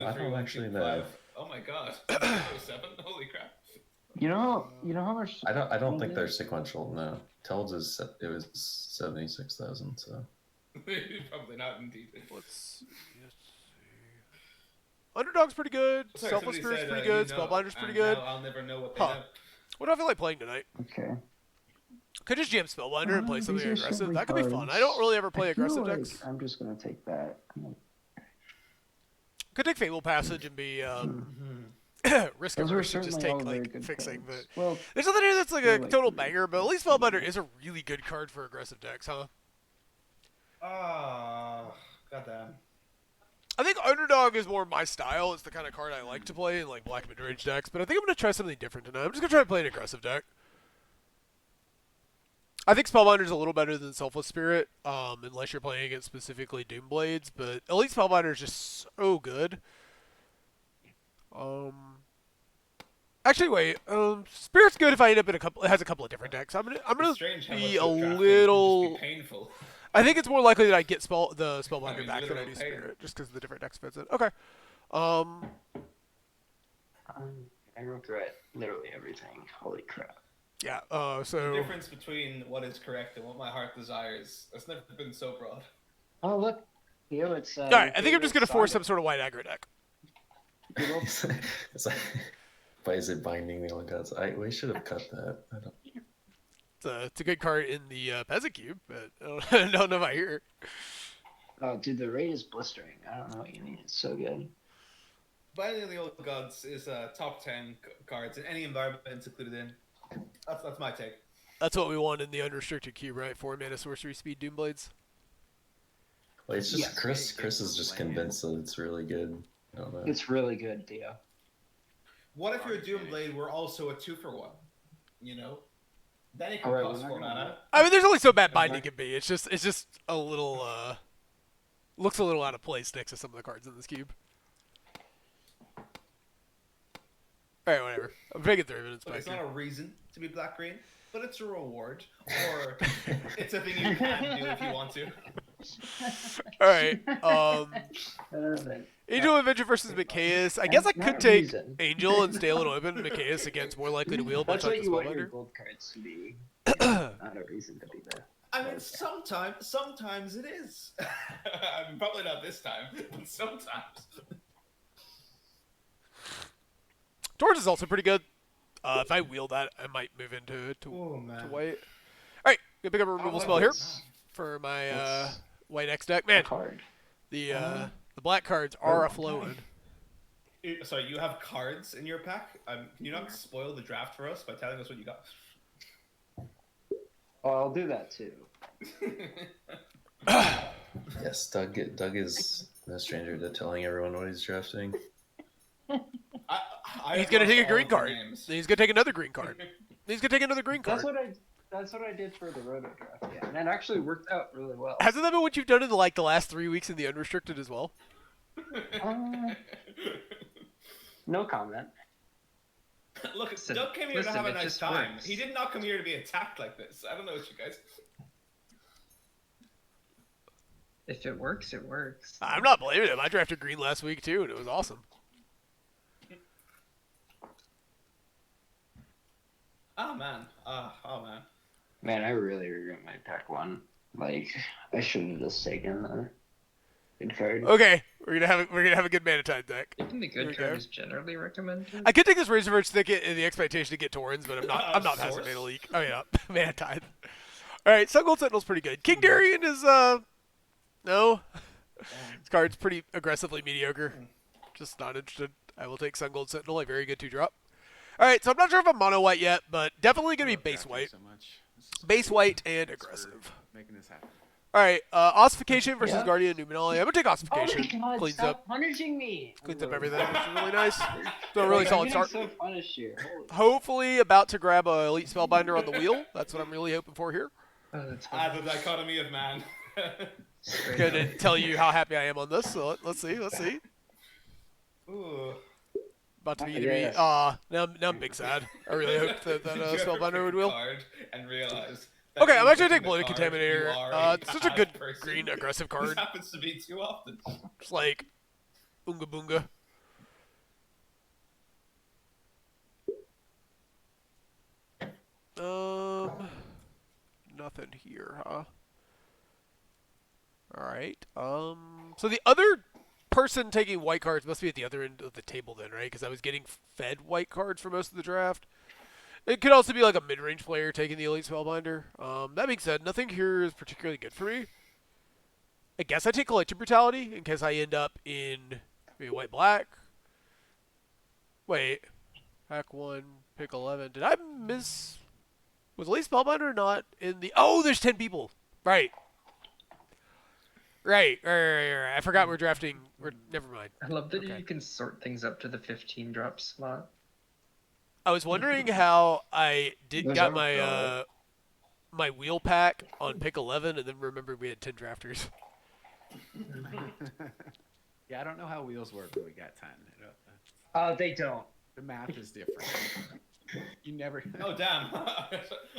I three, don't one, actually two, know. five. Oh my god. 7. Holy crap. You know how much? I don't think it they're is? sequential. No, Tells is it was 76,000. So Probably not indeed. Let's see. Underdog's pretty good. Sorry, Selfless somebody Spirit's said pretty you good. know, Spellbinder's pretty and good. now I'll never know what they Huh. know. What do I feel like playing tonight? Okay. Could just jam Spellbinder and play These something are aggressive. simply That could be fun. cards. I don't really ever play I feel aggressive like decks. I'm just gonna take that. Could take Fable Passage and be risk Those are averse and just certainly all take very like good fixing. cards. But Well, there's nothing here that's like they're a like total three. banger. But at least Spellbinder is a really good card for aggressive decks, huh? Goddamn. I think Underdog is more my style. It's the kind of card I like to play in like black mid-range decks. But I think I'm gonna try something different tonight. I'm just gonna try to play an aggressive deck. I think Spellbinder's a little better than Selfless Spirit, unless you're playing against specifically Doomblades. But Elite Spellbinder is just so good. Actually, wait. Spirit's good if I end up in it has a couple of different decks. I'm gonna It's strange how be much a the drafting can little. just be painful. I think it's more likely that I get the Spellbinder I mean, back than I literal do pain. Spirit, just because the different decks fits it. Okay. I regret literally everything. Holy crap. Yeah. The So. difference between what is correct and what my heart desires has never been so broad. Oh look, Theo, it's. All right. I think I'm just gonna force some sort of white aggro deck. it's like, why is it binding the old gods? We should have cut that. I don't. It's a good card in the Peasant Cube, but I don't know if I hear. Oh, dude, the raid is blistering. I don't know what you need. It's so good. Binding of the Old Gods is top 10 cards in any environment it's included in. That's my take. That's what we want in the unrestricted cube, right? 4-mana sorcery speed Doomblades. Well, it's just Yes. Chris is just convinced that it's really good. I don't know. It's really good, Theo. What if your Doomblade were also a 2-for-1? You know? Then it could Alright, cost we're 4 not gonna- mana. I mean, there's only so bad binding can be. It's just a little looks a little out of place next to some of the cards in this cube. All right, whatever. I'm taking 3 minutes Look, back it's not here. a reason to be black-green, but it's a reward. Or it's a thing you can do if you want to. All right. Uh, Angel Avenger versus Micaeus. I guess I could Not take reason. Angel and Stale and Open. Micaeus against more likely to wield, That's much what like you the want your Spellbinder. gold cards to be. Not a reason to be there. I mean, sometimes it is. I mean, probably not this time, but sometimes. Torch is also pretty good. If I wield that, I might move into to white. All right, gonna pick up a removal spell here for my white X deck. Man, Card. the black cards are a flowing. Sorry, you have cards in your pack? Can you not spoil the draft for us by telling us what you got? Oh, I'll do that too. Yes, Doug is no stranger to telling everyone what he's drafting. He's gonna take a green card. He's gonna take another green card. He's gonna take another green card. That's what I did for the Roto draft. Yeah, and it actually worked out really well. Hasn't that been what you've done in like the last 3 weeks in the unrestricted as well? No comment. Look, Listen, Doug came here to have a it nice just time. works. He did not come here to be attacked like this. I don't know what you guys. If it works, it works. I'm not blaming him. I drafted green last week too, and it was awesome. Oh man. Oh man. Man, I really regret my pack one. Like, I should have just taken the good card. Okay, we're gonna have a good mana time deck. Even the Here we good card go. is generally recommended. I could take this Razorverge Thicket in the expectation to get Torrens, but I'm not passing Source? Mana Leak. Oh yeah, Mana Tithe. All right, Sun Gold Sentinel's pretty good. King Darian is no. This card's pretty aggressively mediocre. Just not interested. I will take Sun Gold Sentinel, a very good 2-drop. All right, so I'm not sure if I'm mono white yet, but definitely gonna be base white. So much. Base white and aggressive. Making this happen. All right, Ossification versus Yeah. Guardian Numenali. I'm gonna take Oh Ossification. my god, Cleans stop up, punishing me! cleans up everything, which is really nice. So a really Like, solid I'm start. getting so punished here. Holy Hopefully, about to grab a Elite Spellbinder on the wheel. That's what I'm really hoping for here. Oh, that's The dichotomy of man. straight Going up. to tell you how happy I am on this. So let's see. Ooh. About to be Yes. now I'm big sad. I really hoped that Did you ever Spellbinder pick would a wheel. card and realize that Okay, I'm in actually picking taking Bloated the card, Contaminator. you are It's such a bad good person. green aggressive This card. happens to me too often. It's like Oonga Boonga. nothing here, huh? Alright, so the other person taking white cards must be at the other end of the table then, right? Because I was getting fed white cards for most of the draft. It could also be like a mid-range player taking the Elite Spellbinder. That being said, nothing here is particularly good for me. I guess I take Collective Brutality in case I end up in maybe white-black. Wait. Pack 1, pick 11. Did I miss... Was Elite Spellbinder not in the... Oh, there's 10 people. Right. Right. I forgot we're drafting... Never mind. I love that Okay. you can sort things up to the 15 drop slot. I was wondering how I There's got our my draw. my wheel pack on pick 11 and then remembered we had 10 drafters. Yeah, I don't know how wheels work, but we got 10. You know, They don't. the math is different. You never. Oh damn!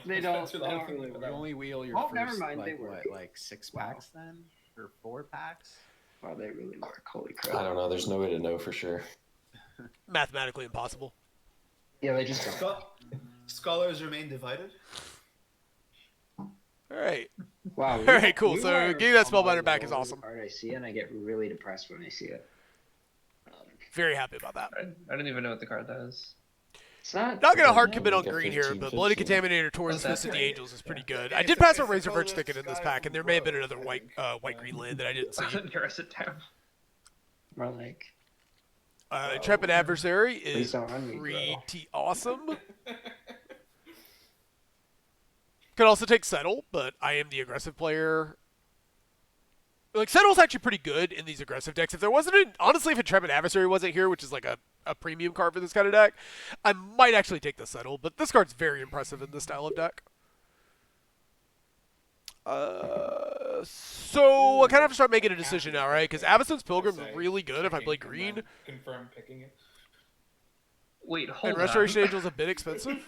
They I don't. spent too They long don't really thinking You about that. only wheel your Oh, first, never mind, they like, work. what, like 6 packs then? Or 4 packs? Wow, they really work. Holy I crap. don't know. There's no way to know for sure. Mathematically impossible. Yeah, they just don't. Scholars remain divided. All right. Wow. All right, cool. So getting that Spellbinder back is awesome. Card I see, and I get really depressed when I see it. Very happy about that. I don't even know what the card does. It's not. Not gonna hard Yeah, commit on like a green here, 15, but Bloody 15. Contaminator, Torrens, Oh, that's Fist of the right. Angels is pretty good. Yeah, I did it's pass a- on it's a Razor Verge colorless Thicket in this sky pack, and there may have been another road. white green land that I didn't see. Narrows it down. More like. Intrepid Adversary Please is don't run me, bro. pretty awesome. Could also take Settle, but I am the aggressive player. Like, Settle's actually pretty good in these aggressive decks. If there wasn't, honestly, if Intrepid Adversary wasn't here, which is like a premium card for this kind of deck, I might actually take the Settle, but this card's very impressive in this style of deck. So I kind of have to start making a decision now, right? Because Avacyn's Pilgrim's really good if I play green, Confirm picking it. Wait, hold and on. Restoration Angel's a bit expensive.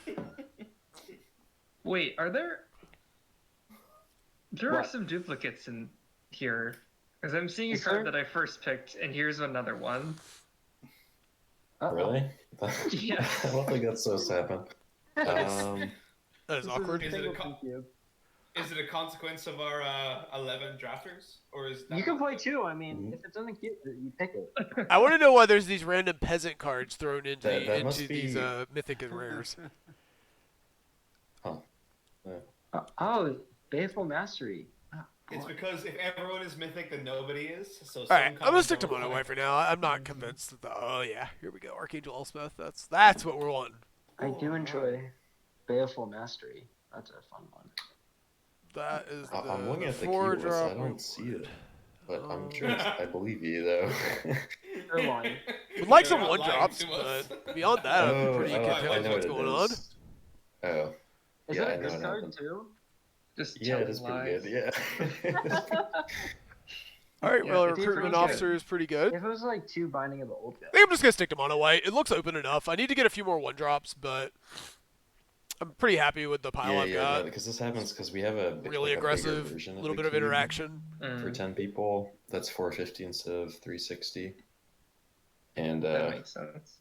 Wait, are there... There are What? some duplicates in here. Because I'm seeing a Is card there? that I first picked, and here's another one. Really? Yeah. I don't think that's supposed to happen. That is awkward. Is it a consequence of our 11 drafters, or is that You can play two. I mean, if it's in the queue, you pick it. I want to know why there's these random peasant cards thrown into That must into these be- mythic and rares. Oh, Baleful Mastery. It's because if everyone is mythic, then nobody is. So All right, I'm gonna stick to mono white for now. I'm not convinced that oh yeah, here we go, Archangel Elspeth. That's what we're wanting. I do enjoy Baleful Mastery. That's a fun one. That is the I'm looking at the four keyword list. I drop. don't see it. But I'm Um, sure I believe you, though. You're lying. Would like You're some not one lying drops, to us. but beyond that, I'm pretty I content know with what's it going on. is. Oh, Is Yeah, that I a know good what card happened. too? Just yeah, it telling is lies. pretty good. Yeah. All right, Yeah, well, it's recruitment pretty good. officer is pretty good. If it was like two Binding of the Old guy. I think I'm just gonna stick to mono white. It looks open enough. I need to get a few more one drops, but I'm pretty happy with the pile I've got. because this happens because we have a Really like aggressive, a bigger version little the bit of cube interaction. for 10 people. That's 450 instead of 360. And That makes sense.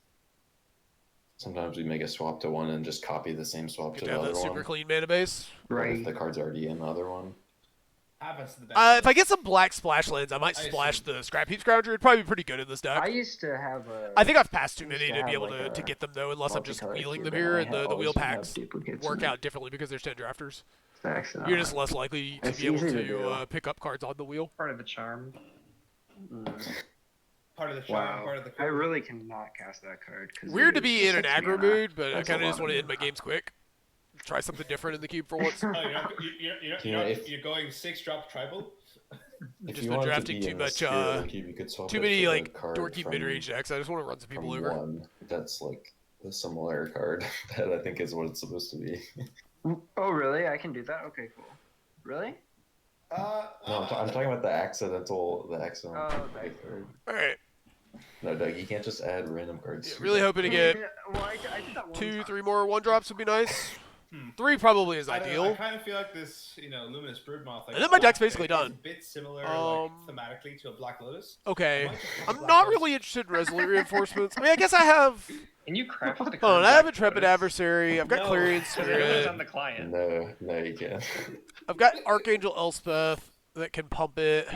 sometimes we make a swap to one and just copy the same swap Good to to the have other that super one. clean mana base. Or if Right. the card's already in the other one. Happens to the best. If I get some black splash lands, I might I splash assume. the Scrap Heap Scrounger. It'd probably be pretty good in this deck. I used to have a. I think I've passed too used many to to be have, able like, to a get them though, unless I'm just multicolored wheeling cube, them and here, I and the always wheel have packs duplicates work in it. out differently because there's 10 drafters. Stacks and You're all just that. less likely to It's be able easy to to do. pick up cards on the wheel. Part of the charm. Part of the charm, Wow. part of the. I really cannot cast that card. Weird to be in an aggro mood, but I That's a kind of lot just of want to end mana. my games quick. Try something different in the cube for once. Oh, you're going 6-drop tribal. If Just you been wanted to drafting be too in the much, spirit of the cube, you could swap Too it many for the like card dorky from- mid-range decks. I just want to run some people from over. one that's like the similar card that I think is what it's supposed to be. Oh, really? I can do that? Okay, cool. Really? No, I'm talking about the accidental Oh, card. All right, No, Doug, you can't just add random cards. yeah, to really that. hoping to get Well, I did that one 2, time. 3 more one drops would be nice. 3 probably is I ideal. kind of feel like this, Luminous Broodmoth. Like, And then my deck's black basically deck is done. A bit similar, thematically to a Black Lotus. Okay, I might just I'm drop not those. really interested in Resolute Reinforcements. I mean, I guess I have Can you craft the Hold on, card I have back Intrepid notice? Adversary. I've got No. Clarion Because it was Spirit. on the client. No, you can't. I've got Archangel Elspeth that can pump it.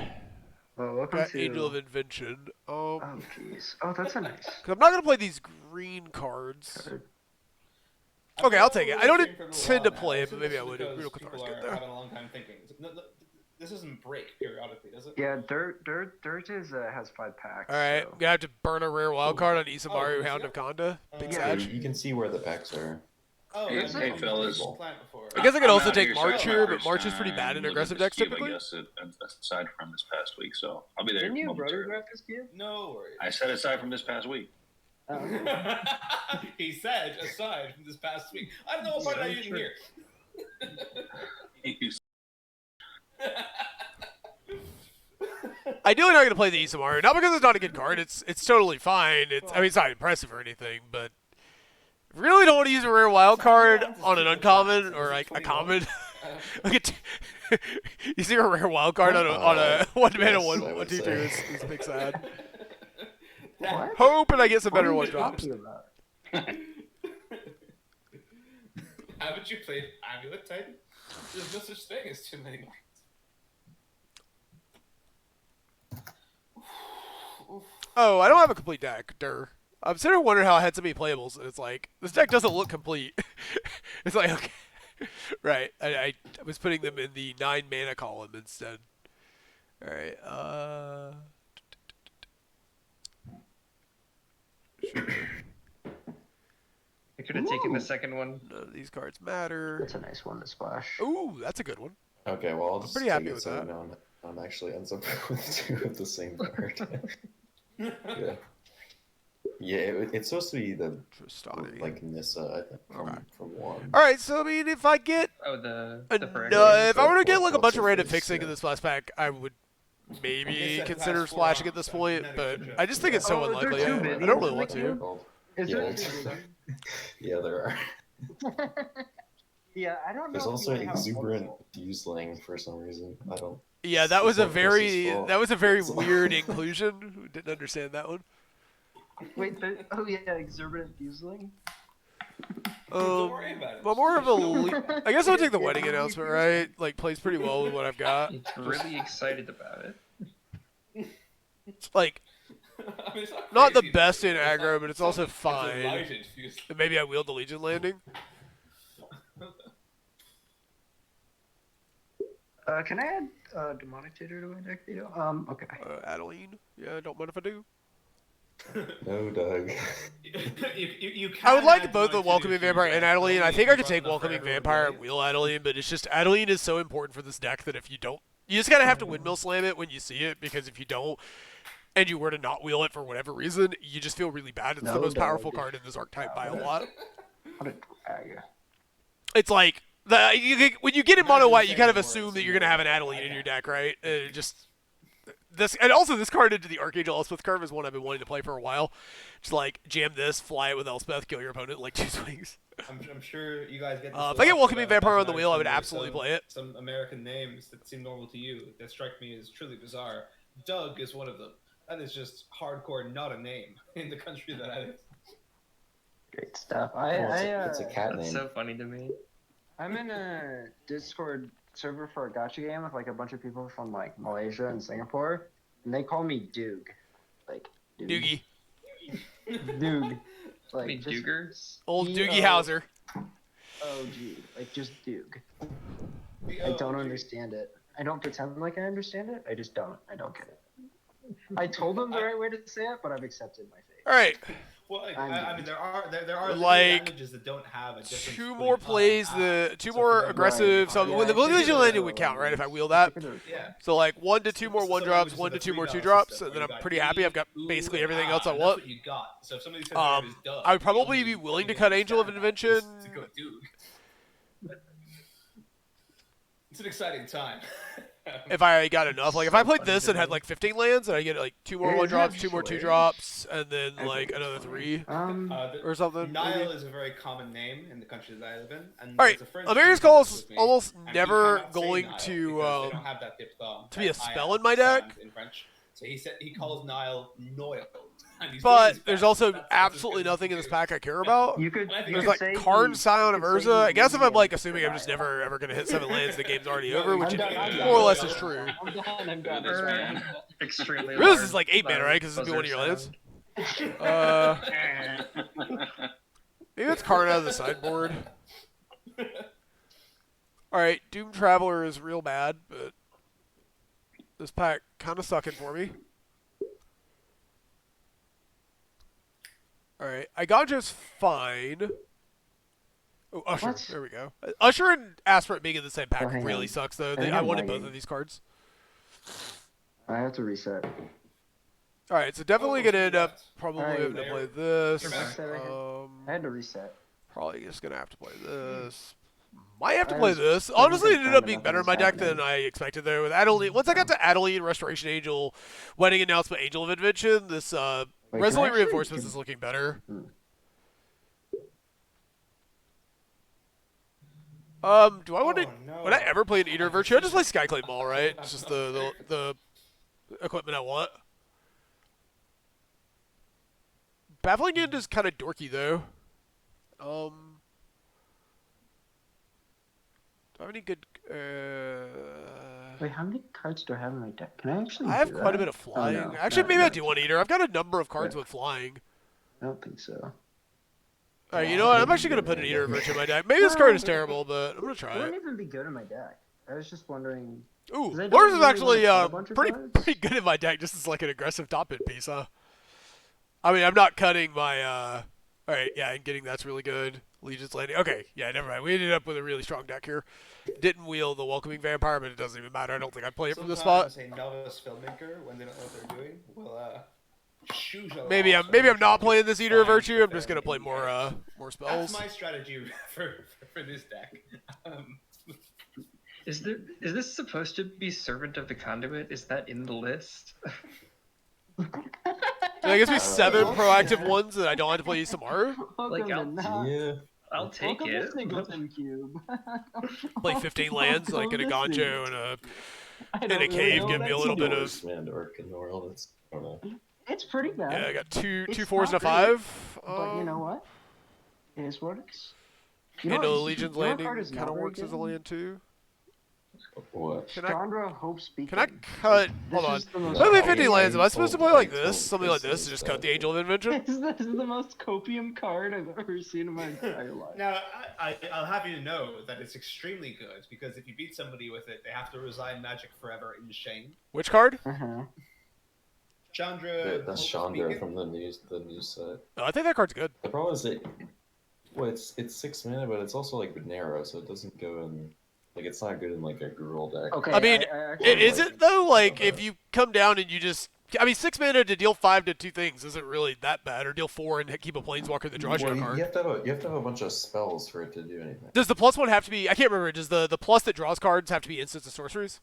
Well, welcome Got to. Angel of Invention. Oh jeez. Oh, that's a nice. Cause I'm not gonna play these green cards. card. Okay, I'll take it. I don't Been for a little intend to while now. play it, It's but maybe I just would. because Real people Cathar's are good though. having a long time thinking. This doesn't break periodically, does it? Yeah, dirt is has 5 packs. All right, so- gonna have to burn a rare wild card on Isamaru Oh, Hound yeah. of Konda. Big Yeah, Yeah, Sag. you can see where the packs are. Oh, Hey, I've hey, never fellas. played Planet before. I guess I could I'm also out take here, so March it's my here, but first March is pretty time bad in looking aggressive at this decks cube, typically. I guess, aside from this past week, so I'll be there Didn't you momentarily. rotograph this cube? No worries. I said aside from this past week. Oh. He said, aside from this past week. I don't know what part I didn't hear. Ideally, not gonna play the Isamaru, not because it's not a good card. It's totally fine. I mean, it's not impressive or anything, but really don't want to use a rare wild card on an uncommon or like a common. Look at you see a rare wild card on a one mana yes, one I would 2/2 say. is big sad. What? Hoping I get some better What one are you drops. talking about? Haven't you played Amulet Titan? There's no such thing as too many cards. Oh, I don't have a complete deck. Durr. I'm sitting there wondering how I had so many playables, and it's like this deck doesn't look complete. It's like okay, right. I was putting them in the 9 mana column instead. All right. Sure. I could have taken the Ooh. second one. None of these cards matter. That's a nice one to splash. Ooh, that's a good one. Okay, well, I'll just pretty take happy it with so that. no one actually ends up with 2 of the same card. Yeah. Yeah, it's supposed to be the Tristani. like Nissa, I think, Okay. from 1. All right, so I mean, if I get Oh, the if I were to get like a What's bunch of her random face? fixing in Yeah. this splash pack, I would maybe It's consider past 4 splashing at rounds, this so point, not but even I just think it's so Oh, they're unlikely. too I many don't really in want the to. queue? Is Yeah, there it's- two? Yeah, there are. Yeah, I don't know. There's if you also really have exuberant multiple. Fuseling for some reason. I don't. Yeah, that was a It's not Chris's very fault. weird inclusion. Didn't understand that one. Wait, oh yeah, exuberant fuseling. Don't worry about it. But more of a I guess I'll take the wedding announcement, right? Like plays pretty well with what I've got. It's really excited about it. It's like I mean, it's not the crazy, best in it's aggro, not- but it's also not- fine. delighted fuse. And maybe I wield the Legion Landing. Can I add demonic tutor to my deck, Vito? Okay. Adeline. Yeah, don't mind if I do. No, Doug. You I would can like add both the Demonic Welcoming Tutor to Vampire your and deck, Adeline. I only think if I could you take run enough for Welcoming everyone to Vampire play. and wheel Adeline, but it's just Adeline is so important for this deck that if you don't, you just gotta have to windmill slam it when you see it, because if you don't, and you were to not wheel it for whatever reason, you just feel really bad. It's the No, most Doug. powerful card in this archetype by a lot. What a drag. It's like when you get in mono Imagine white, you kind of saying assume words that and you're gonna you're have an like, Adeline I in your have. deck, right? And also this card into the Archangel Elspeth curve is one I've been wanting to play for a while. Just like jam this, fly it with Elspeth, kill your opponent in like 2 swings. I'm sure you guys get this. If a I get lot, Welcoming but Vampire on the imagine wheel, I would some- absolutely play it. Some American names that seem normal to you that strike me as truly bizarre. Doug is one of them. That is just hardcore, not a name in the country that I live. Great stuff. It's a cat That's name. so funny to me. I'm in a Discord server for a gacha game with like a bunch of people from like Malaysia and Singapore, and they call me Doog. Like Doog. Doogie. Doog. I Like mean, just Duger? Old D-O- Doogie Howser. OG. Like just Doog. I don't understand it. I don't pretend like I understand it. I just don't. I don't get it. I told them the right way to say it, but I've accepted my fate. All right, Well, like, I'm I mean, there are Like, languages that don't have a difference. two between more up plays, and two so more for them, aggressive. right, So yeah, when the I figured Legion it Landing was would a count, right? If I language. wheel that. Yeah. So like 1 to 2 more So 1 the drops, language 1 to is 2 more the 2 $3 drops, system and then where I'm you got pretty happy. I've got ooh, basically everything else I and want. That's what you got. So if somebody says their name is Doug, I would probably you be only willing to need cut Angel of stat Invention. to go Doug. It's an exciting time. If I got enough, like if I played funny this to and had me. like 15 lands, and I get like 2 more Yeah, 1 isn't drops, that 2 more 2 hilarious? drops, and then I like think it's another funny. 3 The- or something. Nile maybe. is a very common name in the country that I live in. And All right, there's a French America's dude who Call lives is with me, almost and he never cannot say going Nile to because they don't have that diphthong to be a that I spell in my deck. understand in French. So he said he calls Nile Noil. but there's also absolutely nothing in this pack I care about. You could. There's could like say Karn, he- Scion of you could say Urza. he I guess if I'm wins like the assuming I'm just dial. never ever gonna hit 7 lands, the game's already No, over, which I'm more or less done. is true. I'm done. It's fine. Extremely. Urza large is like 8 mana, right? Because this would be one of your lands. Maybe it's Karn out of the sideboard. Alright, Doom Traveler is real bad, but this pack kind of sucking for me. Alright, Iganjo's fine. Oh, Usher. What? There we go. Usher and Aspirate being in the same pack Oh, hang really on. sucks, though. I think I I'm wanted lagging. both of these cards. I have to reset. Alright, so definitely going to end up probably Alright. having to play this. You're back. I had to reset. Probably just going to have to play this. Might have to I play was this. thinking Honestly, it ended up of being nothing better in was my deck happening. than I expected there. With Adeline, once I got to Adeline, Restoration Angel, Wedding Announcement, Angel of Invention, this Wait, can I Resolute actually- Reinforcements is looking better. Do I want to? Oh, no. Would I ever play an Eater of Virtue? I just play Skyclave Maul, right? It's just the equipment I want. Baffling End is kind of dorky though. Do I have any good? Wait, how many cards do I have in my deck? Can I actually? I have do quite a that? bit of flying. Oh, no. Actually, No, maybe no. I do want Eater. I've got a number of cards Yeah. with flying. I don't think so. Alright, you know what? I'm actually gonna put an Eater of Virtue in my deck. Maybe this card is terrible, but I'm gonna It try wouldn't it. even be good in my deck. I was just wondering. Ooh, 'Cause I don't Lars is really actually wanna put a bunch of pretty cards. pretty good in my deck, just as like an aggressive top end piece, huh? I mean, I'm not cutting my. Alright, yeah, and getting that's really good. Legion's Landing. Okay, yeah, never mind. We ended up with a really strong deck here. Didn't wheel the Welcoming Vampire, but it doesn't even matter. I don't think I'd play it from this spot. Sometimes a novice filmmaker, when they don't know what they're doing, will shoot a Maybe lot I'm of not playing this Eater of flying Virtue. I'm just gonna play fairly. more That's spells. my strategy for this deck. Is this supposed to be Servant of the Conduit? Is that in the list? I guess we 7 proactive ones that I don't have to play tomorrow. Like, Yeah. I'll take Welcome it. to Singleton Cube. Play 15 lands, like in a Welcome to Gonjo and a I in don't a really cave, know give what me a that little bit of. Worst man dark in the world. It's I don't know. It's pretty bad. Yeah, I got two It's 4s and a not 5. But you know what? It is what it is. You And know, Legion's you know what Landing card is kind not of very works as a good? land too. What? Can I Chandra Hope Speaking. can I cut? This Hold on. is the most If I play Oh, 50 yeah, lands, am I you supposed to told- play like you this? told Something like this this is to just bad. cut the Angel of Invention? This is the most copium card I've ever seen in my entire life. Now, I'll have you know that it's extremely good because if you beat somebody with it, they have to resign magic forever in shame. Which card? Uh-huh. Chandra. Yeah, that's Hope Chandra Speaking. from the news set. Oh, I think that card's good. The problem is it's 6 mana, but it's also like narrow, so it doesn't go in. Like it's not good in like a Gruul deck. Okay. I mean, actually Is like it though? Like if you come down and you just, I mean, 6 mana to deal 5 to 2 things isn't really that bad. Or deal 4 and keep a Planeswalker that draws you Well, a you card. have to have a bunch of spells for it to do anything. Does the +1 have to be? I can't remember. Does the plus that draws cards have to be instants and sorceries?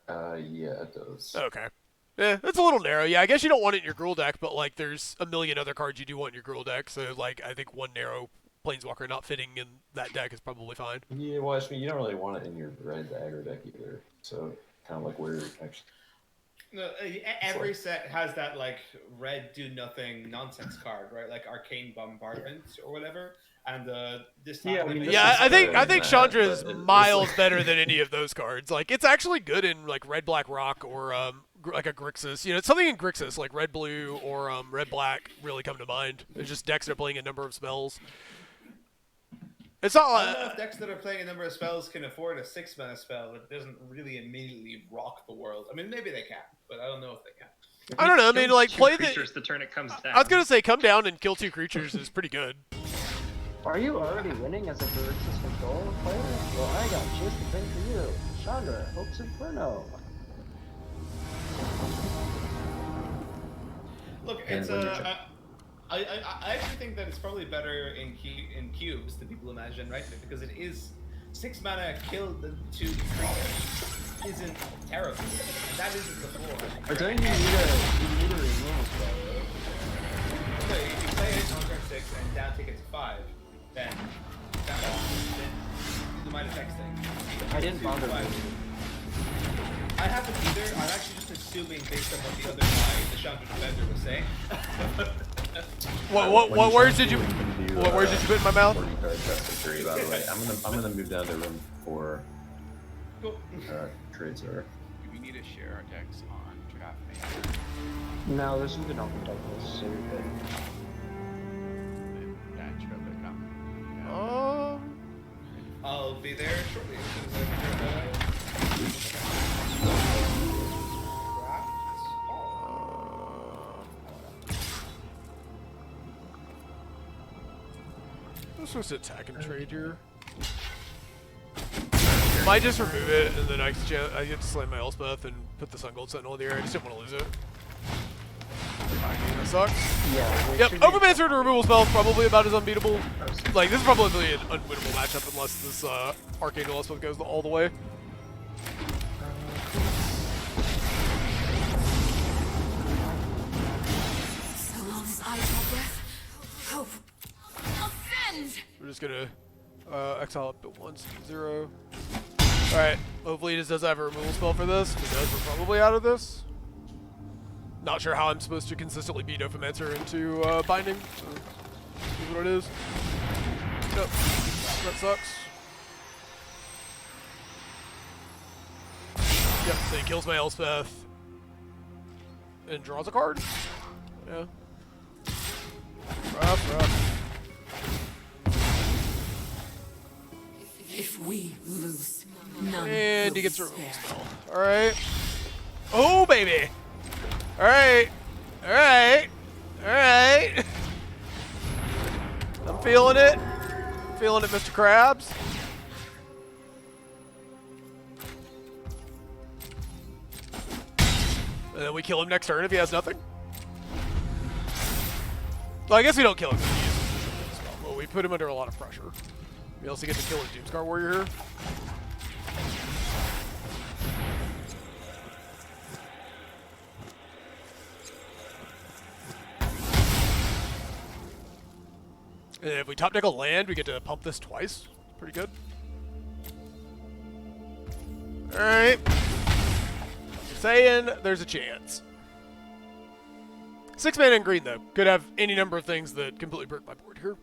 Yeah, it does. Okay. Yeah, it's a little narrow. Yeah, I guess you don't want it in your Gruul deck, but like there's a million other cards you do want in your Gruul deck. So like I think one narrow Planeswalker not fitting in that deck is probably fine. Yeah, well, actually, you don't really want it in your red dagger deck either. So kind of like where actually. No, every set has that like red do nothing nonsense card, right? Like Arcane Bombardment or whatever. And this time, Yeah, I mean, this Yeah, is I think better than Chandra that, is but it's miles like- better than any of those cards. Like it's actually good in like red black rock or like a Grixis. You know, it's something in Grixis like red blue or red black really come to mind. It's just decks that are playing a number of spells. It's not I don't know like if decks that are playing a number of spells can afford a 6 mana spell that doesn't really immediately rock the world. I mean, maybe they can, but I don't know if they can. I don't know. I mean, Kill like 2 play creatures the. the turn it comes down. I was gonna say come down and kill 2 creatures is pretty good. Are you already winning as a Grixis control player? Well, I got just the thing for you. Chandra, Hope's Inferno. Look, And it's when you're I actually think that it's probably better in cubes than people imagine, right? Because it is 6 mana kill the 2 creatures isn't terrible. And that isn't the floor. I think you need a removal spell, right? So if you play it on turn 6 and down take it to 5, then that then do the minus X thing. I didn't bother Five. moving. I haven't either. I'm actually just assuming based on what the other guy, the Chandra defender, was saying. What words did you put in my mouth? That's agree, by the way. I'm gonna move down to room 4. Cool. Trades are. Do we need to share our decks on draft mate? No, there's some good open doubles, so you're good. Batch of it come. I'll be there shortly. As soon as I I'm supposed to attack and trade here. Might just remove it, and then I get to slam my Elspeth and put the Sun Gold Sentinel in the air. I just didn't want to lose it. That sucks. Yeah. Yep, Overmancer to removal spell is probably about as unbeatable. Like, this is probably an unwinnable matchup unless this Archangel Elspeth goes all the way. So long as I draw breath, hope ascends. We're just gonna exile up to 1-0. Alright, hopefully he just does have a removal spell for this. If he does, we're probably out of this. Not sure how I'm supposed to consistently beat Ophomancer into binding, so here's what it is. Yep, that sucks. Yep, so he kills my Elspeth and draws a card. Yeah. Rough. If we lose, none And he will gets a be removal spared. spell. Alright. Oh, baby! Alright. Alright. Alright. I'm feeling it. Feeling it, Mr. Krabs. And then we kill him next turn if he has nothing. Well, I guess we don't kill him if he uses the spell, but we put him under a lot of pressure. We also get to kill his Doomscar Warrior here. And if we top deck a land, we get to pump this twice. Pretty good. Alright. Saying there's a chance. 6 mana in green, though. Could have any number of things that completely break my board here.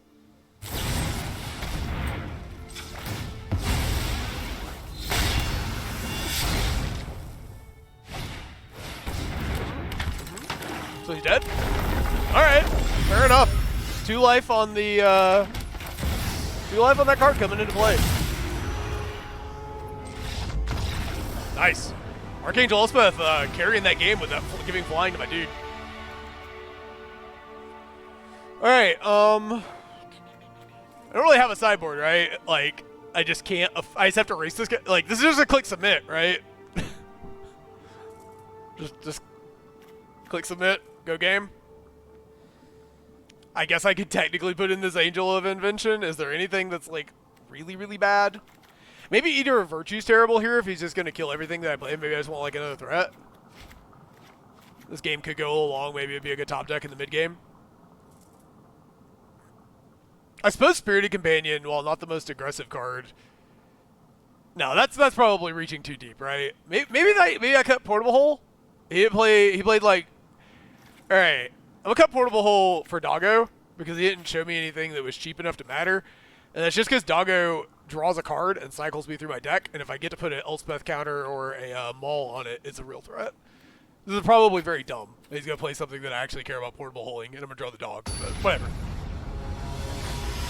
So he's dead? Alright, fair enough. 2 life on the 2 life on that card coming into play. Nice. Archangel Elspeth carrying that game with that giving flying to my dude. Alright, I don't really have a sideboard, right? Like, I just can't, I just have to erase this guy. Like, this is just a click submit, right? just click submit, go game. I guess I could technically put in this Angel of Invention. Is there anything that's, like, really, really bad? Maybe either a Virtue's terrible here if he's just going to kill everything that I play. Maybe I just want, like, another threat. This game could go along. Maybe it'd be a good top deck in the mid-game. I suppose Spirited Companion, while not the most aggressive card... No, that's probably reaching too deep, right? Maybe I cut Portable Hole? He played, like... Alright. I'm gonna cut Portable Hole for Doggo because he didn't show me anything that was cheap enough to matter. And that's just because Doggo draws a card and cycles me through my deck, and if I get to put an Elspeth counter or a Maul on it, it's a real threat. This is probably very dumb. He's gonna play something that I actually care about Portable Holing, and I'm gonna draw the dog, but whatever.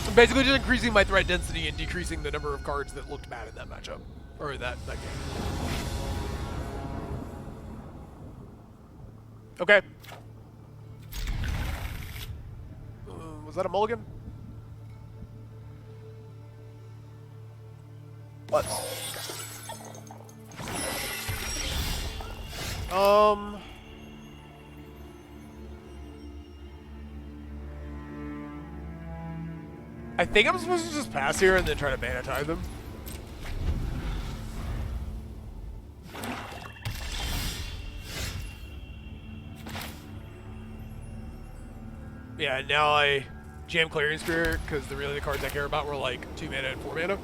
I'm basically just increasing my threat density and decreasing the number of cards that looked bad in that matchup. Or in that game. Okay. Was that a mulligan? What? I think I'm supposed to just pass here and then try to mana-tie them. Yeah, now I jam Clarion Spirit because really the cards I care about were like 2 mana and 4 mana.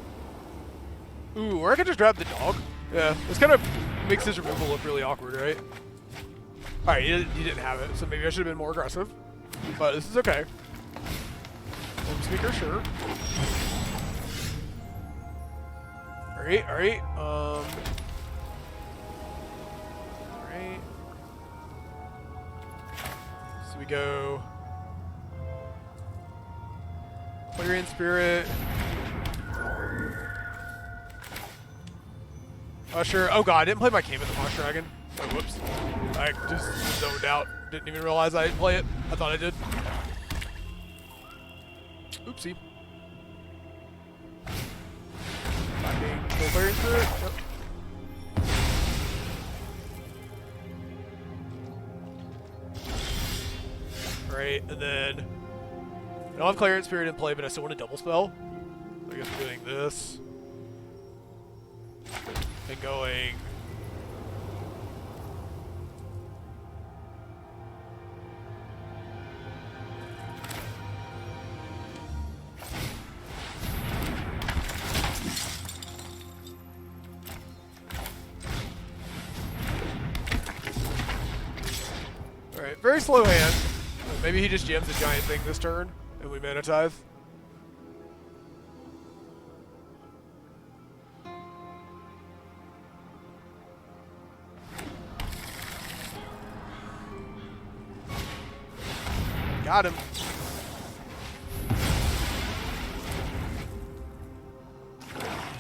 Ooh, or I could just grab the dog. Yeah, it's kind of makes his removal look really awkward, right? Alright, he didn't have it, so maybe I should have been more aggressive. But this is okay. Home speaker, sure. Alright, alright. Alright. So we go Clarion Spirit. Usher. Oh god, I didn't play my game with the Monster Dragon. Oh, whoops. I just zoned out. Didn't even realize I didn't play it. I thought I did. Oopsie. Finding full Clarion Spirit. Yep. Alright, and then I don't have Clarion Spirit in play, but I still want a double spell. I guess I'm doing this. And going. Alright, very slow hand. Maybe he just jams a giant thing this turn, and we mana tithe. Got him.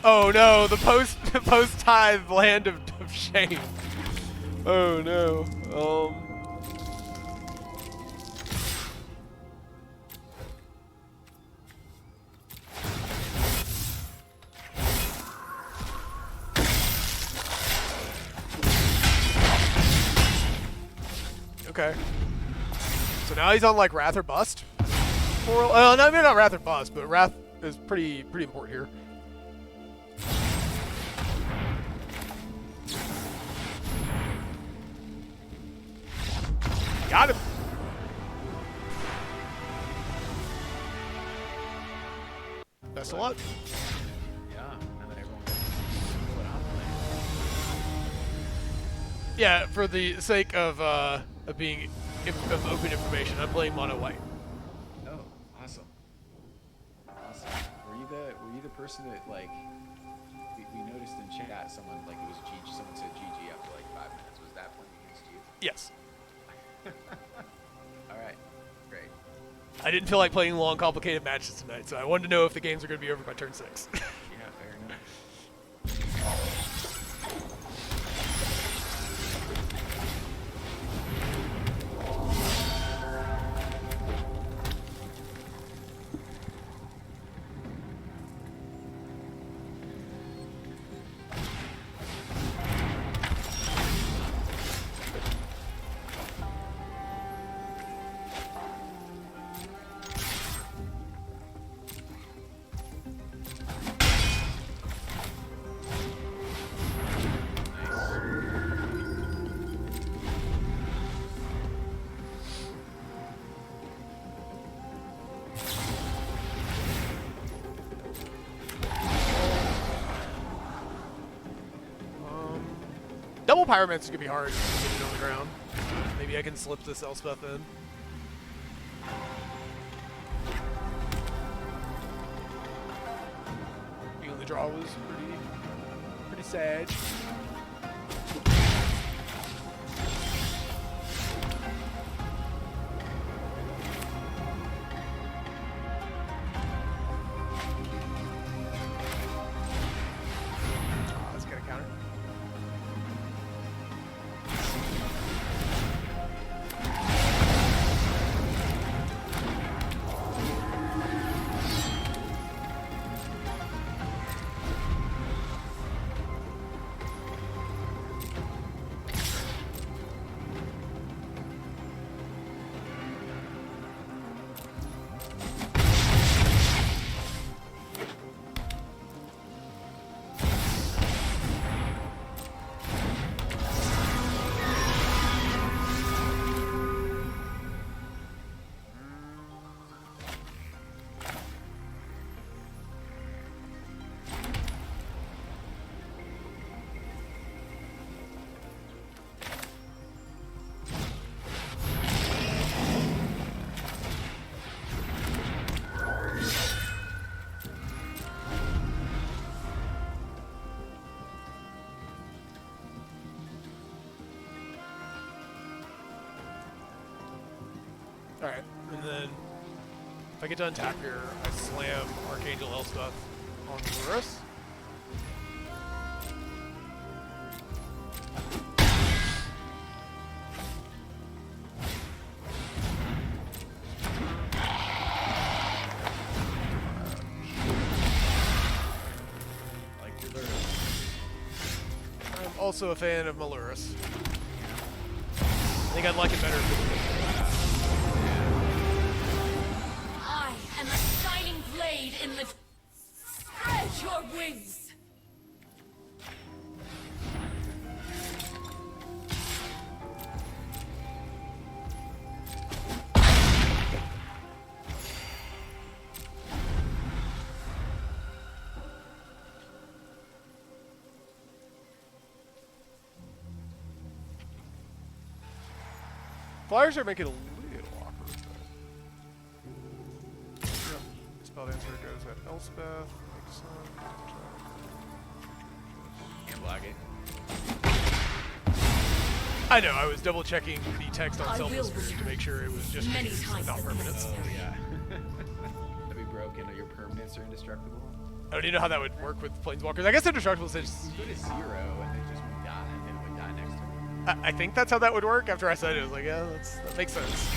Oh no, the post tithe land of shame. Oh no. Okay. So now he's on like Wrath or Bust. No, maybe not Wrath or Bust, but Wrath is pretty important here. Got him. Best of luck. Yeah, and then everyone gets what I'm playing. Yeah, for the sake of being of open information, I'm playing mono white. Oh, awesome. Awesome. Were you the person that like we noticed in chat someone like it was GG, someone said GG after like 5 minutes. Was that playing against you? Yes. All right. Great. I didn't feel like playing long, complicated matches tonight, so I wanted to know if the games are going to be over by turn 6. Yeah, fair enough. Double Pyromancer is going to be hard to get it on the ground. Maybe I can slip this Elspeth in. The only draw was pretty sad. Let's get a counter. Alright, and then if I get to untap here, I slam Archangel Elspeth on Lurus. I'm also a fan of Malurus. I think I'd like it better if it was I am a shining blade in the... Spread your wings! Flyers are making it a little awkward. Yep. Spell answer goes at Elspeth. Makes sense. Can't block it. I know, I was double checking the text on I Selfless will Spirit to make sure it was just many used, times not the permanence. Oh yeah. That'd be broken. Your permanents are indestructible. I don't even know how that would work with Planeswalkers. I guess indestructible is just... You go to 0 and it just would die, and it would die next to it. I think that's how that would work. After I said it, I was like, yeah, that makes sense.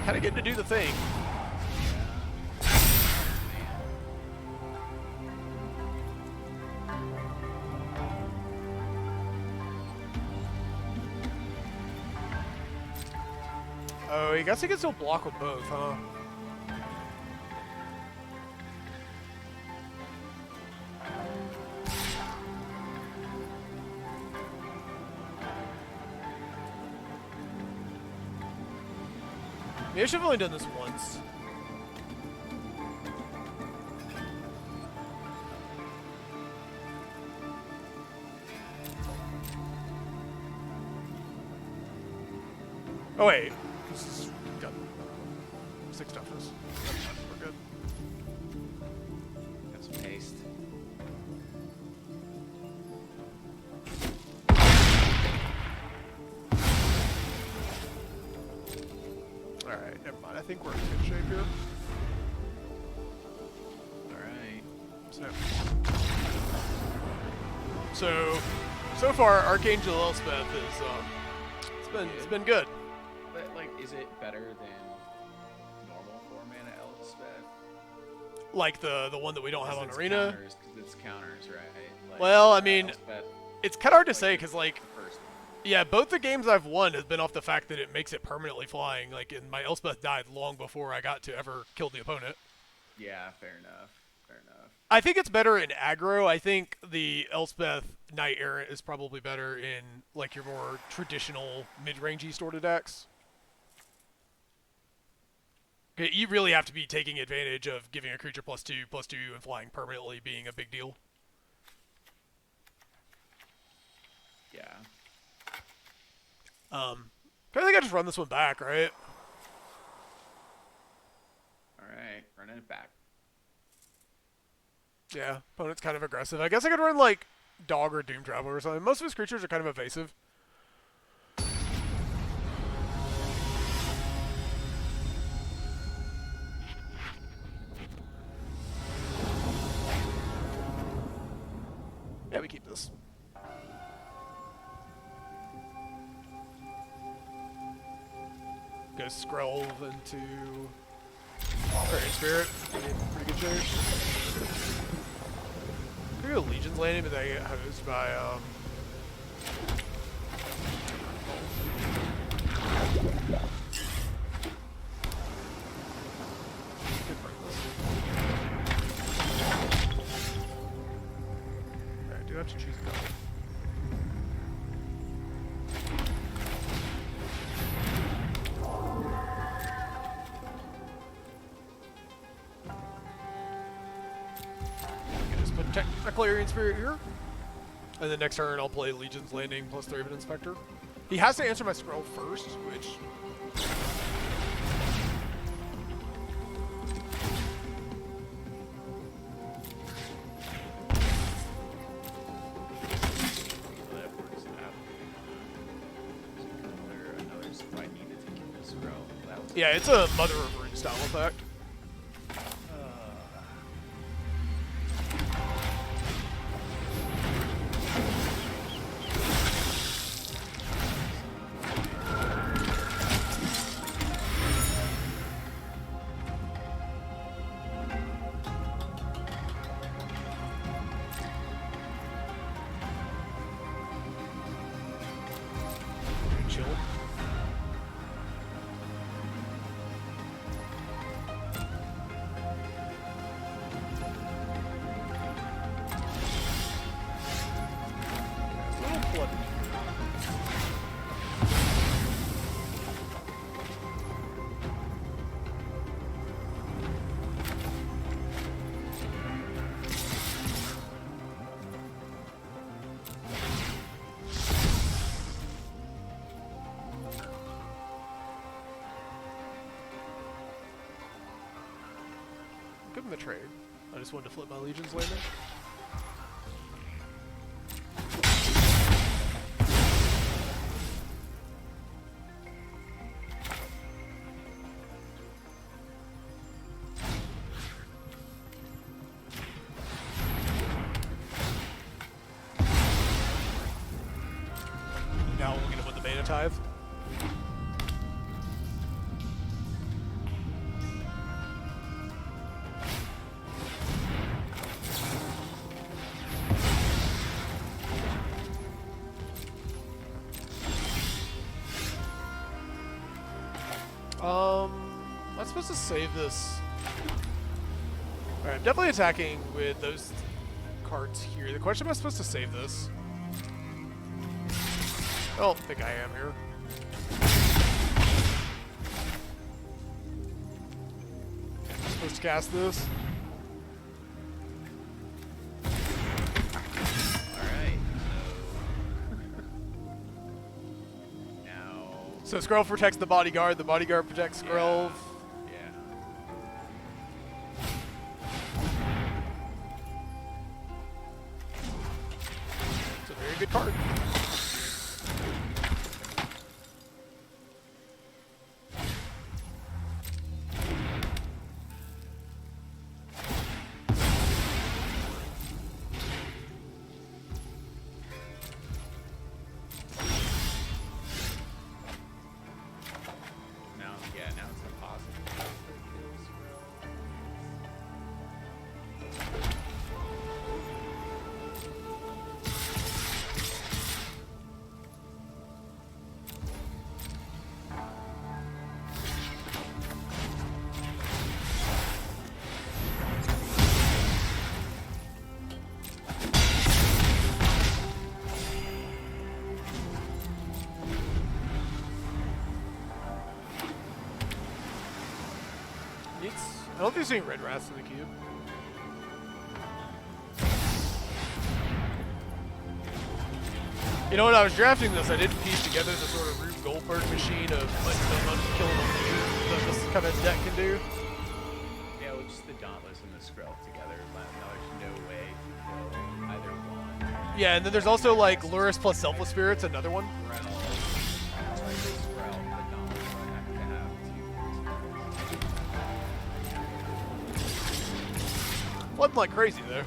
Kind of getting to do the thing. Oh, I guess he can still block with both, huh? Maybe I should have only done this once. Oh wait, this is got 6 toughness. We're good. Got some haste. Alright, never mind. I think we're in good shape here. Alright. So far, Archangel Elspeth is it's been good. But like, is it better than normal 4-mana Elspeth? Like the one that we don't have on It's Arena. Counters, 'cause it's counters, right? Like, Well, I mean, Elspeth, it's kind of hard to say because like, the first one. yeah, both the games I've won has been off the fact that it makes it permanently flying. Like, and my Elspeth died long before I got to ever kill the opponent. Yeah, fair enough. Fair enough. I think it's better in aggro. I think the Elspeth Knight Errant is probably better in like your more traditional mid-rangey sort of decks. Okay, you really have to be taking advantage of giving a creature +2/+2 and flying permanently being a big deal. Yeah. I think I just run this one back, right? Alright, running it back. Yeah, opponent's kind of aggressive. I guess I could run like Dog or Doom Traveler or something. Most of his creatures are kind of evasive. Yeah, we keep this. Go scroll into Fairy Spirit. Pretty good shape. Could go Legion's Landing, but they get hosed by I do have to choose a color. Clarion Spirit here. And then next turn I'll play Legion's Landing +3 of an Inspector. He has to answer my scroll first, which Yeah, it's a Mother of Rune style effect. Chill. It's a little flooded. Give him the trade. I just wanted to flip my Legion's landing. Now we're gonna put the beta tithe. I'm supposed to save this. Alright, I'm definitely attacking with those cards here. The question, am I supposed to save this? I don't think I am here. I'm supposed to cast this. Alright, so... now... So Skrull protects the bodyguard protects Skrull. Yeah. It's a very good card. Now, yeah, now it's a positive. I don't think there's any red rats in the cube. You know, when I was drafting this, I didn't piece together the sort of Rube Goldberg machine of like the unkillable that this kind of deck can do. Yeah, well, just the Dauntless and the Skrull together. Now there's no way to kill either one. Yeah, and then there's also like Luris plus Selfless Spirits, another one. Flooding like crazy though.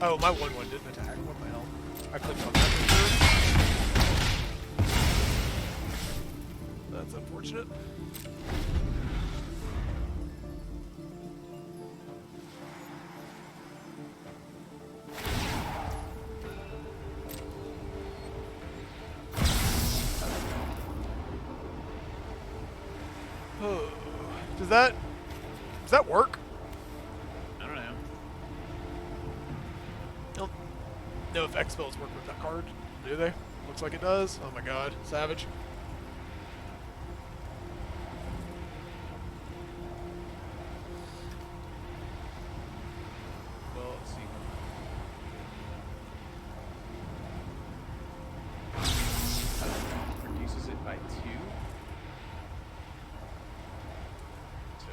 Oh, my 1/1 didn't attack. What the hell? I clicked on that for sure. That's unfortunate. Does that work? I don't know. I don't know if X spells work with that card. Do they? Looks like it does. Oh my god, savage. Well, let's see. Reduces it by 2. So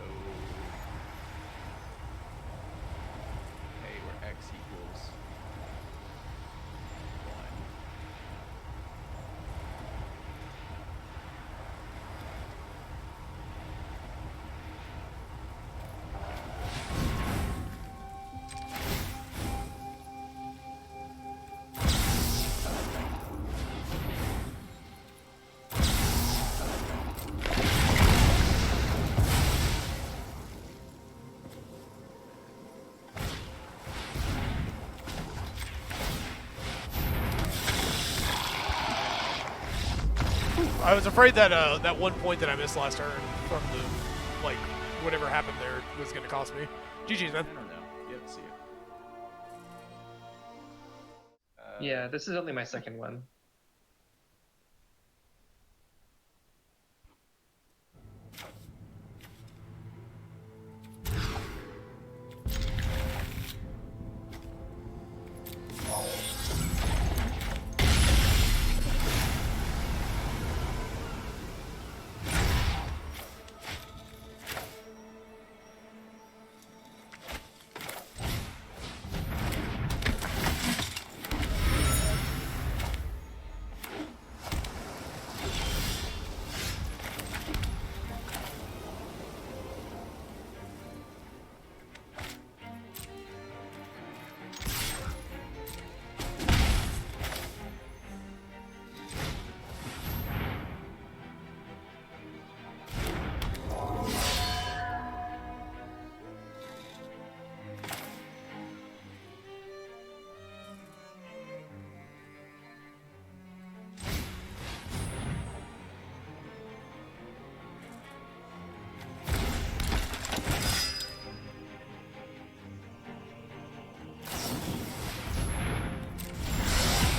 I was afraid that that 1 point that I missed last turn from the like whatever happened there was going to cost me. GG's, man. I don't know. Yep, see you. Yeah, this is only my second one.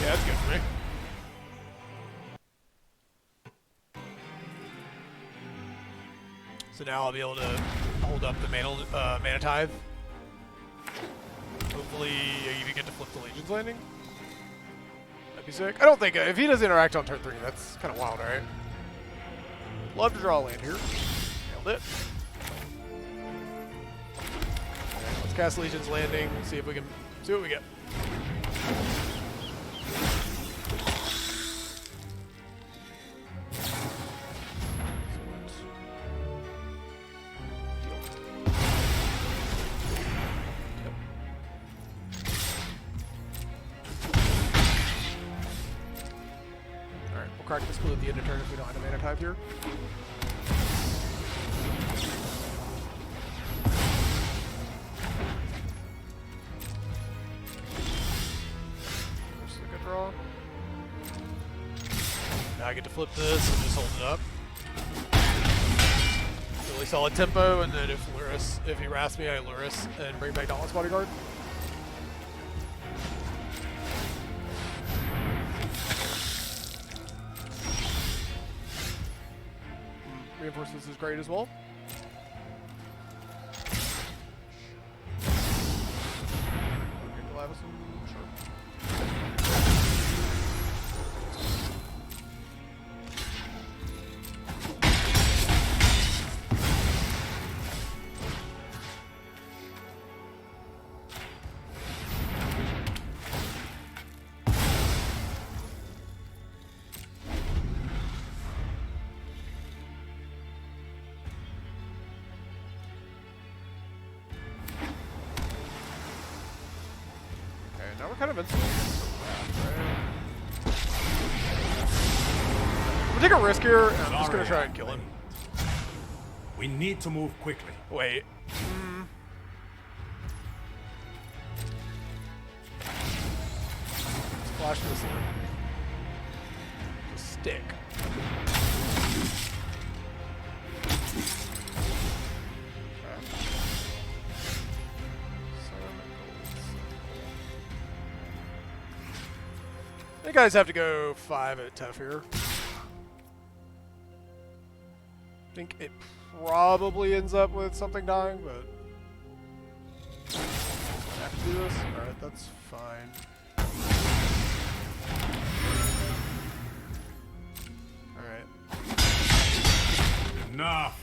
Yeah, that's good for me. So now I'll be able to hold up the mana tithe. Hopefully, I even get to flip the Legion's Landing. That'd be sick. I don't think if he doesn't interact on turn 3, that's kind of wild, right? Love to draw a land here. Nailed it. Alright, let's cast Legion's Landing. See if we can see what we get. Crack this blue at the end of turn if we don't have a mana type here. There's a good draw. Now I get to flip this and just hold it up. Really solid tempo, and then if he wraps me, I Luris and bring back Dauntless Bodyguard. Reinforcements is great as well. Now we're kind of insulated from that, right? I'm gonna take a risk here, and I'm just gonna try and kill him. We need to move quickly. Wait. Splash this in. Just stick. You guys have to go 5 at tough here. I think it probably ends up with something dying, but I have to do this. All right, that's fine. All right. Enough.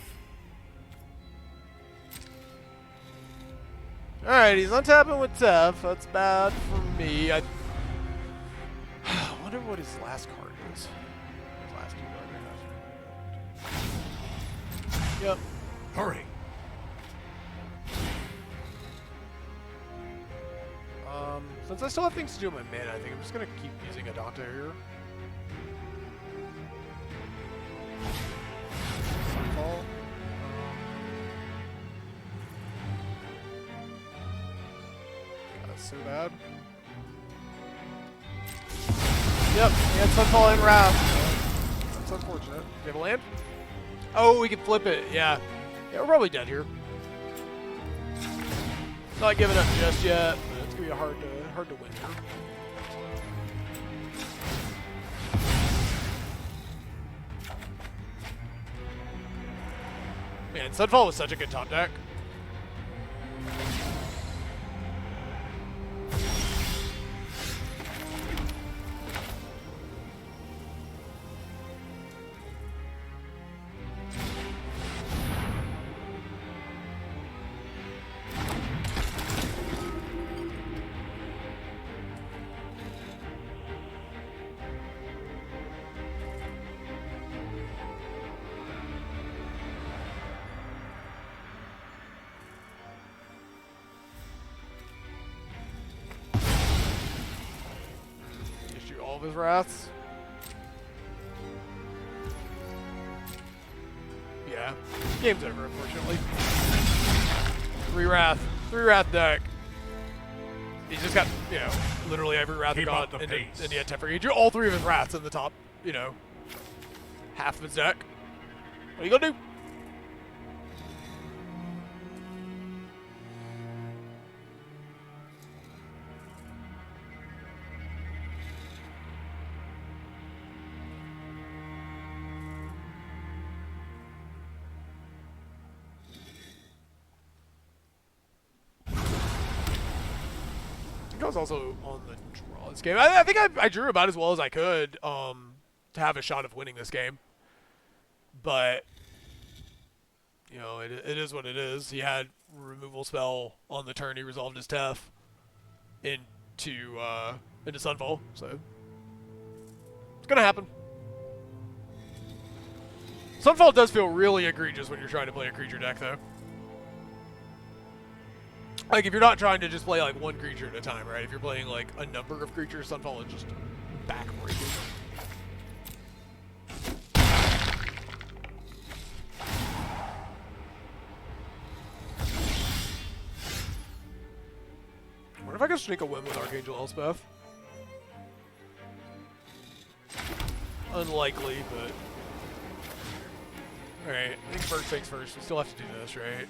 All right, he's untapping with tough. That's bad for me. I wonder what his last card is. His last two cards. Yep. Hurry. Since I still have things to do with my mana, I think I'm just gonna keep using a Dante here. Sunfall. God, that's so bad. Yep, he had Sunfall and Wrath. That's unfortunate. Do you have a land? Oh, we can flip it. Yeah. Yeah, we're probably dead here. Not giving up just yet, but it's gonna be hard to win here. Man, Sunfall was such a good top deck. Of his wraths. Yeah. Game's over, unfortunately. 3 wrath deck. He's just got, you know, literally every wrath Keep god up the pace. and he had Teferi. He drew all 3 of his wraths in the top, you know, half of his deck. What are you gonna do? I was also on the draw this game. I think I drew about as well as I could to have a shot of winning this game. But, you know, it is what it is. He had removal spell on the turn. He resolved his Tef into Sunfall. So, it's going to happen. Sunfall does feel really egregious when you're trying to play a creature deck, though. Like, if you're not trying to just play, like, one creature at a time, right? If you're playing, like, a number of creatures, Sunfall is just backbreaking. I wonder if I can sneak a win with Archangel Elspeth. Unlikely, but... Alright, I think first things first. We still have to do this, right?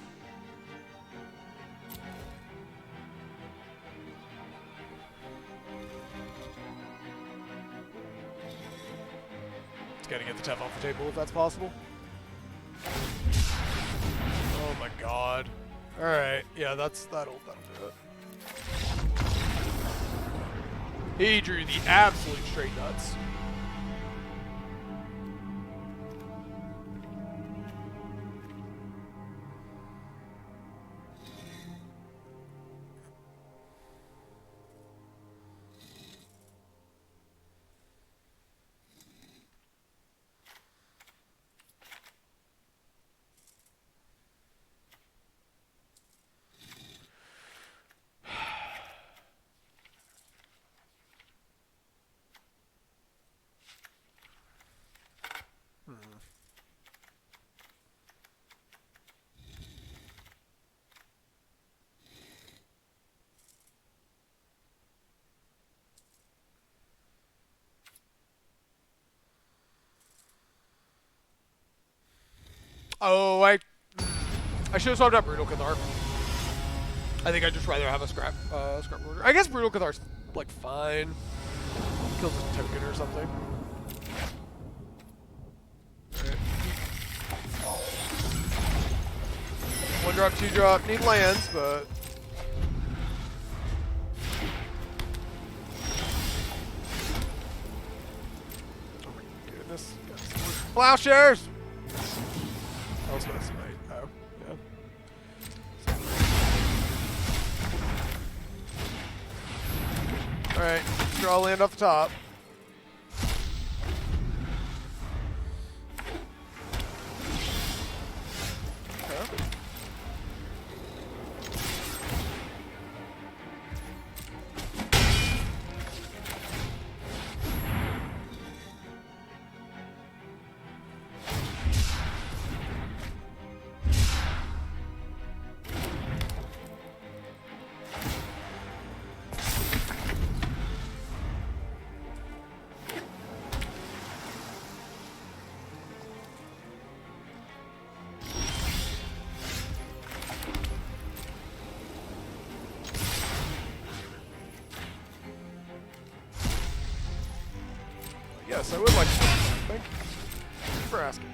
Gotta get the Tef off the table if that's possible. Oh my god. Alright, yeah, that'll do it. He drew the absolute straight nuts. Oh, I should have swapped out Brutal Cathar. I think I'd just rather have a scrap order. I guess Brutal Cathar's like fine. Kills a token or something. Right. 1 drop, 2 drop. Need lands, but oh my goodness. Plowshares! Elspeth's right. Oh, yeah. Alright, draw land off the top. Okay. Yes, I would like to. Thank you. Thank you for asking.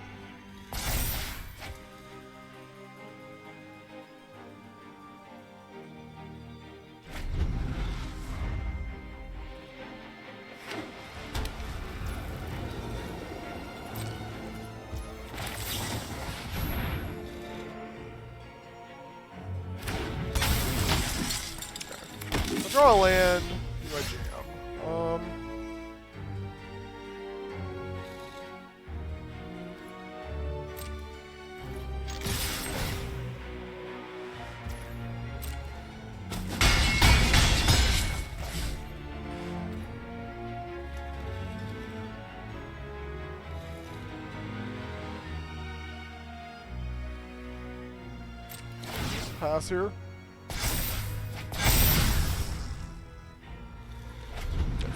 Draw a land. Do I jam? Pass here.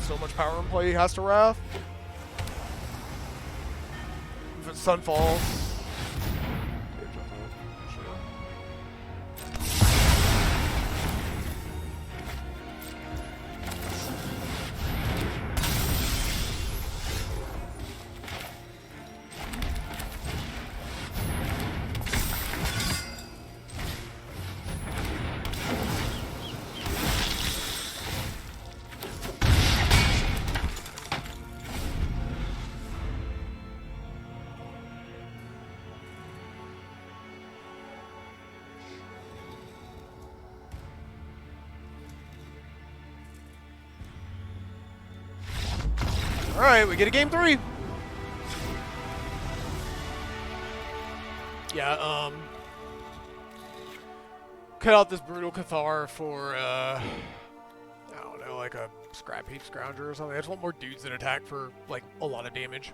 So much power in play, he has to Wrath. If it's Sun falls. Alright, we get a game 3. Yeah, cut out this Brutal Cathar for, I don't know, like a Scrap Heap Scrounger or something. I just want more dudes that attack for, like, a lot of damage.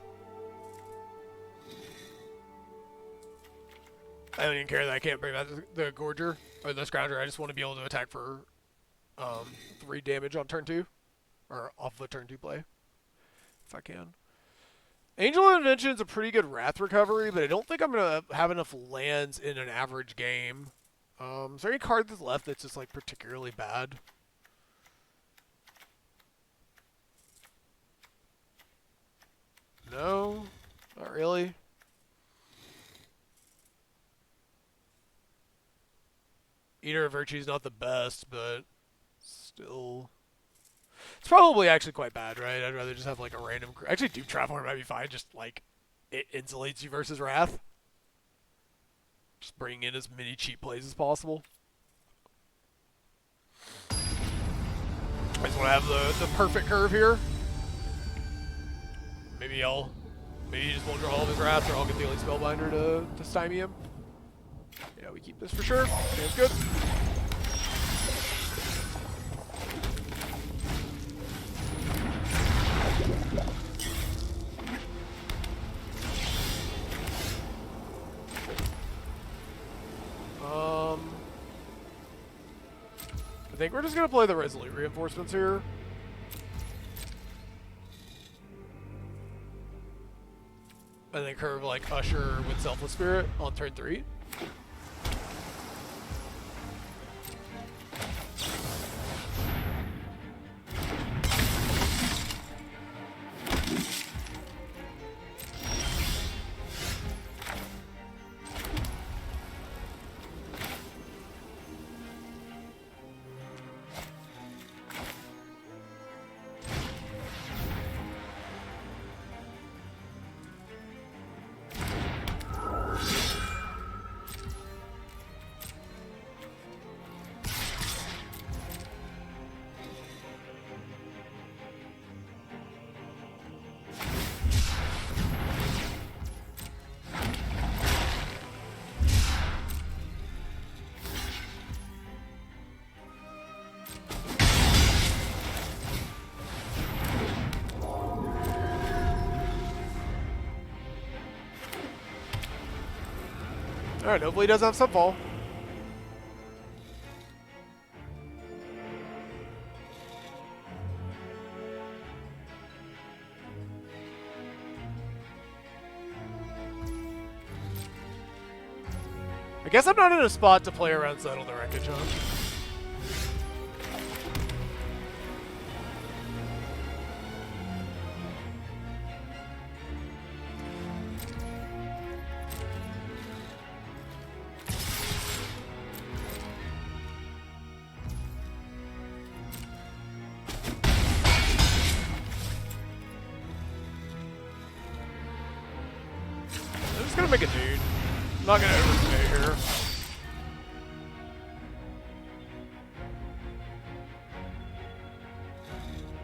I don't even care that I can't bring back the Gorger, or the Scrounger. I just want to be able to attack for, 3 damage on turn 2. Or off of a turn 2 play. If I can. Angel of Invention is a pretty good Wrath recovery, but I don't think I'm going to have enough lands in an average game. Is there any card that's left that's just, like, particularly bad? No? Not really? Eater of Virtue is not the best, but still... It's probably actually quite bad, right? I'd rather just have, like, a random... Actually, Doom Traveler might be fine. Just, like, it insulates you versus Wrath. Just bring in as many cheap plays as possible. I just want to have the perfect curve here. Maybe he just won't draw all of his Wrath, or I'll get the only Spellbinder to stymie him. Yeah, we keep this for sure. Sounds good. I think we're just going to play the Resolute Reinforcements here. And then curve like Usher with Selfless Spirit on turn 3. Alright, hopefully he doesn't have Subfall. I guess I'm not in a spot to play around Settle the Wreckage, huh? gonna make a dude. I'm not gonna overpay here.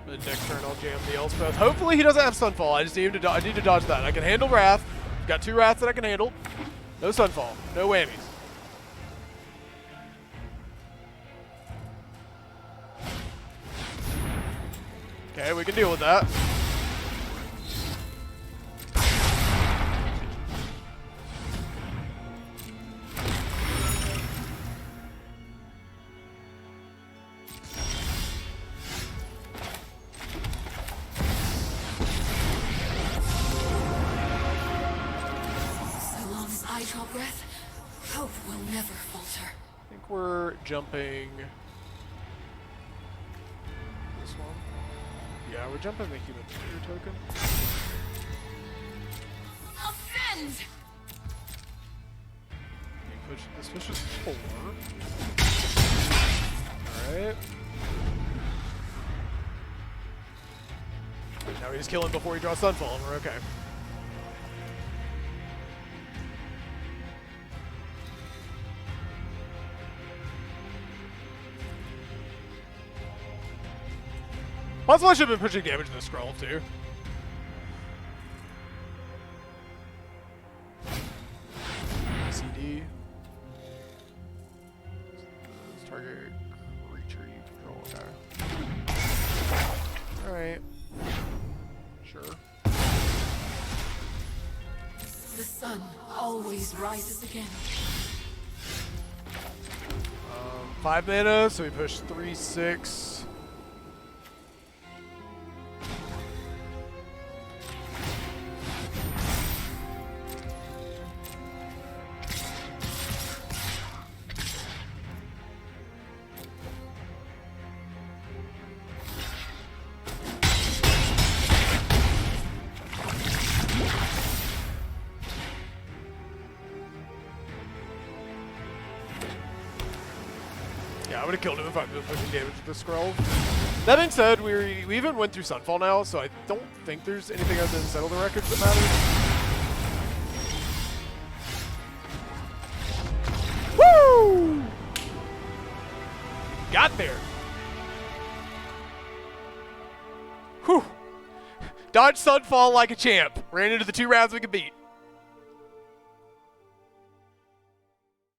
The next turn I'll jam the Elspeth. Hopefully he doesn't have Sunfall. I just need him to I need to dodge that. I can handle Wrath. I've got 2 Wraths that I can handle. No Sunfall. No whammies. Okay, we can deal with that. So long as I draw breath, hope will never falter. I think we're jumping this one. Yeah, we're jumping the human figure token. Ascend! This pushes 4. Alright. Now we just kill him before he draws Sunfall and we're okay. Possible I should have been pushing damage to the scroll too. CD. Target creature you control. Okay. Alright. Sure. The sun always rises again. 5 mana, so we push 3, 6. Yeah, I would have killed him if I'd been pushing damage with the scroll. That being said, we even went through Sunfall now, so I don't think there's anything other than Settle the Records that matters. Woo! Got there. Whew. Dodged Sunfall like a champ. Ran into the 2 rounds we could beat.